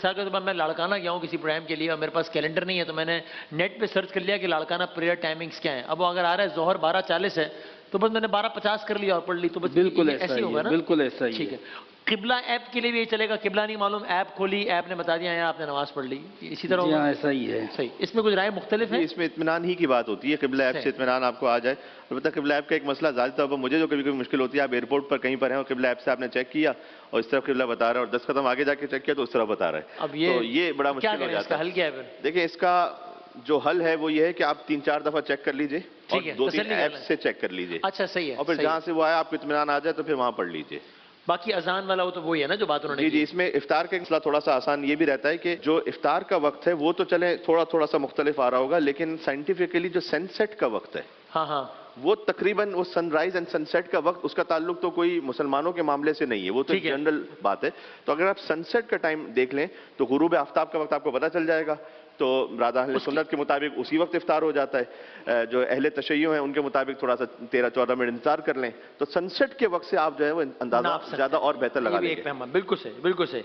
مثال کے طور پر میں لاڑکانہ گیا ہوں کسی پروگرام کے لیے اور میرے پاس کیلنڈر نہیں ہے تو میں نے نیٹ پہ سرچ کر لیا کہ لاڑکانہ پریئر ٹائمنگز کیا ہیں. اب وہ اگر آ رہا ہے ظہر 12:40 ہے تو بس میں نے 12:50 کر لیا اور پڑھ لی تو بس بالکل ایسے ایسا ہی ہی ہوگا ہے، نا. بالکل ایسا ہی ٹھیک ہے. ہے. قبلہ ایپ کے لیے بھی یہ چلے گا؟ قبلہ نہیں معلوم، ایپ کھولی، ایپ نے بتا دیا یہاں آپ نے نماز پڑھ لی، اسی طرح جی ہوگا؟ ہاں ایسا ہی ہے. صحیح. اس میں کچھ رائے مختلف جی ہے؟ اس میں اطمینان ہی کی بات ہوتی ہے، قبلہ ایپ سے اطمینان آپ کو آ جائے. البتہ قبلہ ایپ کا ایک مسئلہ ذاتی طور پر مجھے جو کبھی کبھی مشکل ہوتی ہے، آپ ایئرپورٹ پر کہیں پر ہیں اور قبلہ ایپ سے آپ نے چیک کیا اور اس طرف قبلہ بتا رہا ہے اور 10 قدم آگے جا کے چیک کیا تو اس طرف بتا رہا ہے، اب تو یہ بڑا کیا مشکل ہو کریں؟ اس جاتا کا ہے. حل کیا ہے پھر؟ دیکھیں اس کا جو حل ہے وہ یہ ہے کہ آپ 3-4 دفعہ چیک کر لیجئے اور ٹھیک ہے، 2-3 تسلی کر ایپ لیں. سے چیک کر لیجئے اچھا صحیح ہے. اور پھر صحیح جہاں ہے. سے وہ آیا آپ کو اطمینان آ جائے تو پھر وہاں پڑھ لیجئے. باقی اذان والا وہ تو وہی ہے نا جو بات انہوں نے جی کی. اس میں افطار کا مسئلہ تھوڑا سا آسان یہ بھی رہتا ہے کہ جو افطار کا وقت ہے وہ تو چلیں تھوڑا سا مختلف آ رہا ہوگا، لیکن سائنٹیفکلی جو سن سیٹ کا وقت ہے ہاں ہاں وہ تقریباً وہ سن رائز اینڈ سن سیٹ کا وقت، اس کا تعلق تو کوئی مسلمانوں کے معاملے سے نہیں ہے، وہ تو ٹھیک ہے. جنرل بات ہے. تو اگر آپ سن سیٹ کا ٹائم دیکھ لیں تو غروب آفتاب کا وقت آپ کو پتہ چل جائے گا، تو رادہ اہل سنت کے مطابق اسی وقت افطار ہو جاتا ہے. جو اہل تشیع ہیں ان کے مطابق تھوڑا سا 13-14 منٹ انتظار کر لیں تو سن سیٹ کے وقت سے آپ جو ہے وہ ناپ اندازہ سکتے زیادہ ہیں. اور بہتر لگا یہ بھی لیں ایک گے. پیمانہ. بالکل صحیح، بالکل صحیح.